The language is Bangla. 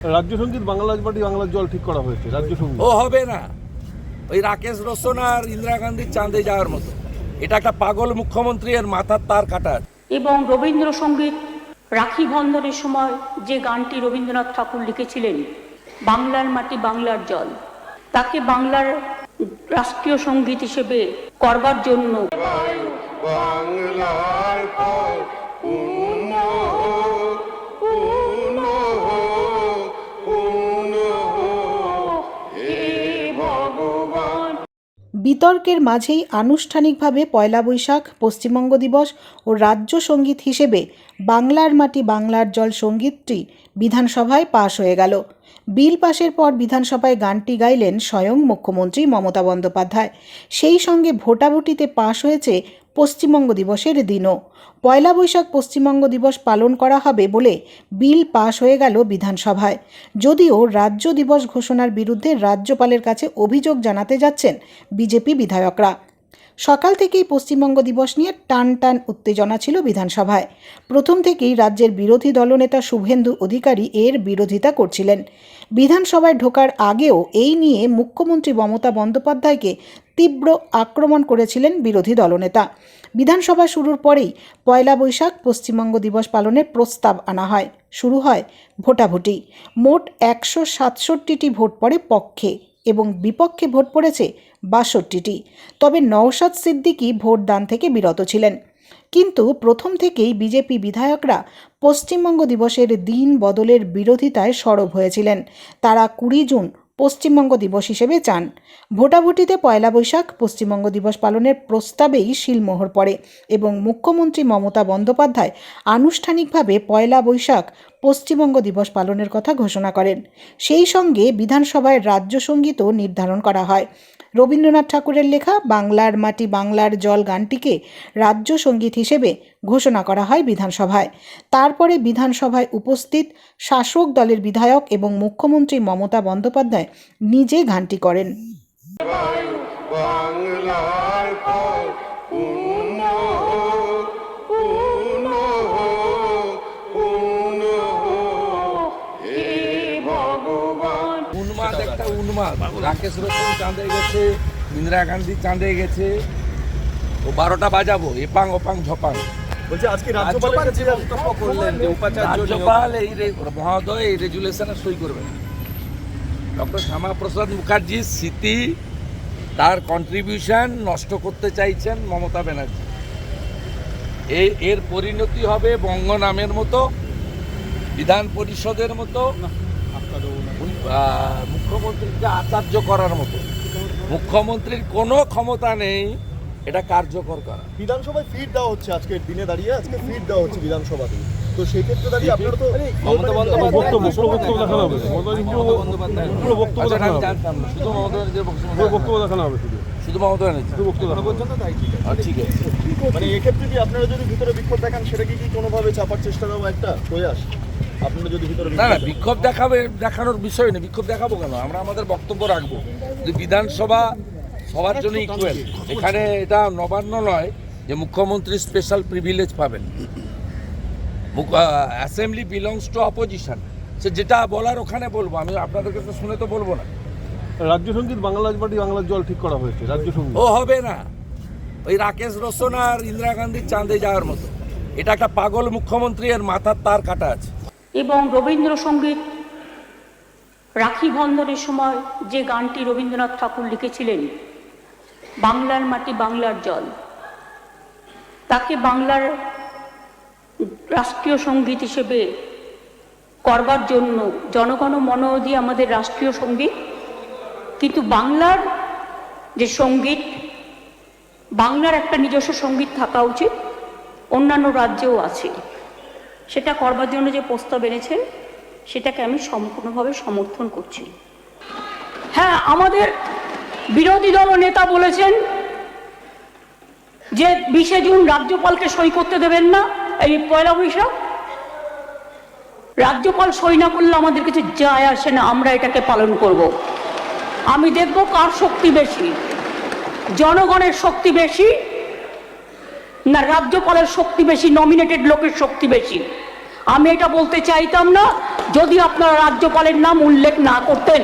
রাজ্য সঙ্গীত বাংলার মাটি বাংলার জল ঠিক করা হয়েছে। রাজ্য সঙ্গীত ও হবে না, ওই রাকেশ রোশন আর ইন্দিরা গান্ধীর চাঁদে যাওয়ার মতো। এটা একটা পাগল মুখ্যমন্ত্রী, এর মাথার তার কাটা। এবং রবীন্দ্রসঙ্গীত রাখি বন্ধনের সময় যে গানটি রবীন্দ্রনাথ ঠাকুর লিখেছিলেন, বাংলার মাটি বাংলার জল, তাকে বাংলার রাষ্ট্রীয় সঙ্গীত হিসেবে করবার জন্য বিতর্কের মাঝেই আনুষ্ঠানিকভাবে পয়লা বৈশাখ, পশ্চিমবঙ্গ দিবস ও রাজ্য সঙ্গীত হিসেবে বাংলার মাটি বাংলার জল সঙ্গীতটি বিধানসভায় পাশ হয়ে গেল। বিল পাশের পর বিধানসভায় গানটি গাইলেন স্বয়ং মুখ্যমন্ত্রী মমতা বন্দ্যোপাধ্যায়। সেই সঙ্গে ভোটাভুটিতে পাশ হয়েছে পশ্চিমবঙ্গ দিবসের দিনও। পয়লা বৈশাখ পশ্চিমবঙ্গ দিবস পালন করা হবে বলে বিল পাশ হয়ে গেল বিধানসভায়। যদিও রাজ্য দিবস ঘোষণার বিরুদ্ধে রাজ্যপালের কাছে অভিযোগ জানাতে যাচ্ছেন বিজেপি বিধায়করা। সকাল থেকেই পশ্চিমবঙ্গ দিবস নিয়ে টান টান উত্তেজনা ছিল বিধানসভায়। প্রথম থেকেই রাজ্যের বিরোধী দলনেতা শুভেন্দু অধিকারী এর বিরোধিতা করছিলেন। বিধানসভায় ঢোকার আগেও এই নিয়ে মুখ্যমন্ত্রী মমতা বন্দ্যোপাধ্যায়কে তীব্র আক্রমণ করেছিলেন বিরোধী দলনেতা। বিধানসভা শুরুর পরেই পয়লা বৈশাখ পশ্চিমবঙ্গ দিবস পালনের প্রস্তাব আনা হয়। শুরু হয় ভোটাভুটি। মোট 167টি ভোট পড়ে পক্ষে এবং বিপক্ষে ভোট পড়েছে 62টি। তবে নওশাদ সিদ্দিকী ভোটদান থেকে বিরত ছিলেন। কিন্তু প্রথম থেকেই বিজেপি বিধায়করা পশ্চিমবঙ্গ দিবসের দিন বদলের বিরোধিতায় সরব হয়েছিলেন। তারা 20 জুন পশ্চিমবঙ্গ দিবস হিসেবে চান। ভোটাভুটিতে পয়লা বৈশাখ পশ্চিমবঙ্গ দিবস পালনের প্রস্তাবেই শিলমোহর পড়ে এবং মুখ্যমন্ত্রী মমতা বন্দ্যোপাধ্যায় আনুষ্ঠানিকভাবে পয়লা বৈশাখ পশ্চিমবঙ্গ দিবস পালনের কথা ঘোষণা করেন। সেই সঙ্গে বিধানসভায় রাজ্য সঙ্গীতও নির্ধারণ করা হয়। রবীন্দ্রনাথ ঠাকুরের লেখা বাংলার মাটি বাংলার জল গানটিকে রাজ্য সঙ্গীত হিসেবে ঘোষণা করা হয় বিধানসভায়। তারপরে বিধানসভায় উপস্থিত শাসক দলের বিধায়ক এবং মুখ্যমন্ত্রী মমতা বন্দ্যোপাধ্যায় নিজে গানটি করেন। উন্মাদ একটা উন্মাদ। রাকেশ রোশন চাঁদে গেছে, ইন্দিরা গান্ধী চাঁদে গেছে, ও 12টা বাজাবো এপাং ওপাং ঝপাং। বলছে আজকে রাজ্যপাল বক্তব্য করলেন যে উপাচার্য রাজ্যপাল এই মহোদয় এই রেজুলেশনে সই করবেন। ডক্টর শ্যামাপ্রসাদ মুখার্জির স্মৃতি, তার কন্ট্রিবিউশন নষ্ট করতে চাইছেন মমতা ব্যানার্জি। এর পরিণতি হবে বঙ্গ নামের মতো, বিধান পরিষদের মতো, মুখ্যমন্ত্রীকে আচার্য করার মতো। মুখ্যমন্ত্রীর কোনো ক্ষমতা নেই এটা কার্যকর করা। বিধানসভায় ফিড দেওয়া হচ্ছে আজকের দিনে দাঁড়িয়ে, আজকে ফিড দেওয়া হচ্ছে বিধানসভাতে। তো সেই ক্ষেত্রে দাঁড়িয়ে আপনারা তো মমতা বন্দ্যোপাধ্যায় বক্তব্য দেখানো হবে, পুরো বক্তব্য আচ্ছা, দেখানো আমি হবে, জানতাম না, শুধু মমতা ব্যানার্জির পুরো বক্তব্য দেখানো হবে, শুধু মমতা ব্যানার্জি শুধু বক্তব্য দেখানো হবে। ঠিক আছে। মানে এক্ষেত্রে কি আপনারা যদি ভিতরে বিক্ষোভ দেখান সেটাকে কি কোনোভাবে চাপার চেষ্টা দেওয়া একটা প্রয়াস? আপনারা যদি ভিতরে না না, বিক্ষোভ দেখানোর বিষয় নেই। বিক্ষোভ দেখাবো কেন? আমরা আমাদের বক্তব্য রাখবো। যে বিধানসভা সবার জন্য ইকুয়াল, এখানে এটা নবান্ন নয় যে মুখ্যমন্ত্রী স্পেশাল প্রিভিলেজ পাবেন। Assembly belongs to opposition. সে যেটা বলার ওখানে বলবো, আমি আপনাদের কাছে শুনে তো বলবো না। রাজ্য সঙ্গীত বাংলার মাটি বাংলার জল ঠিক করা হয়েছে। রাজ্য সঙ্গীত ও হবে না, ওই রাকেশ রোশন আর ইন্দিরা গান্ধীর চাঁদে যাওয়ার মতো। এটা একটা পাগল মুখ্যমন্ত্রী, এর মাথার তার কাটা আছে। এবং রবীন্দ্রসঙ্গীত রাখি বন্ধনের সময় যে গানটি রবীন্দ্রনাথ ঠাকুর লিখেছিলেন, বাংলার মাটি বাংলার জল, তাকে বাংলার রাষ্ট্রীয় সঙ্গীত হিসেবে করবার জন্য জনগণ মন দিয়ে আমাদের রাষ্ট্রীয় সঙ্গীত। কিন্তু বাংলার যে সঙ্গীত, বাংলার একটা নিজস্ব সঙ্গীত থাকা উচিত, অন্যান্য রাজ্যেও আছে। সেটা করবার জন্য যে প্রস্তাব এনেছেন সেটাকে আমি সম্পূর্ণভাবে সমর্থন করছি। হ্যাঁ, আমাদের বিরোধী দল নেতা বলেছেন যে 20 জুন রাজ্যপালকে সই করতে দেবেন না এই পয়লা বৈশাখ। রাজ্যপাল সই না করলে আমাদের কিছু যায় আসে না, আমরা এটাকে পালন করব। আমি দেখব কার শক্তি বেশি, জনগণের শক্তি বেশি না রাজ্যপালের শক্তি বেশি, নমিনেটেড লোকের শক্তি বেশি। আমি এটা বলতে চাইতাম না, যদি আপনারা রাজ্যপালের নাম উল্লেখ না করতেন।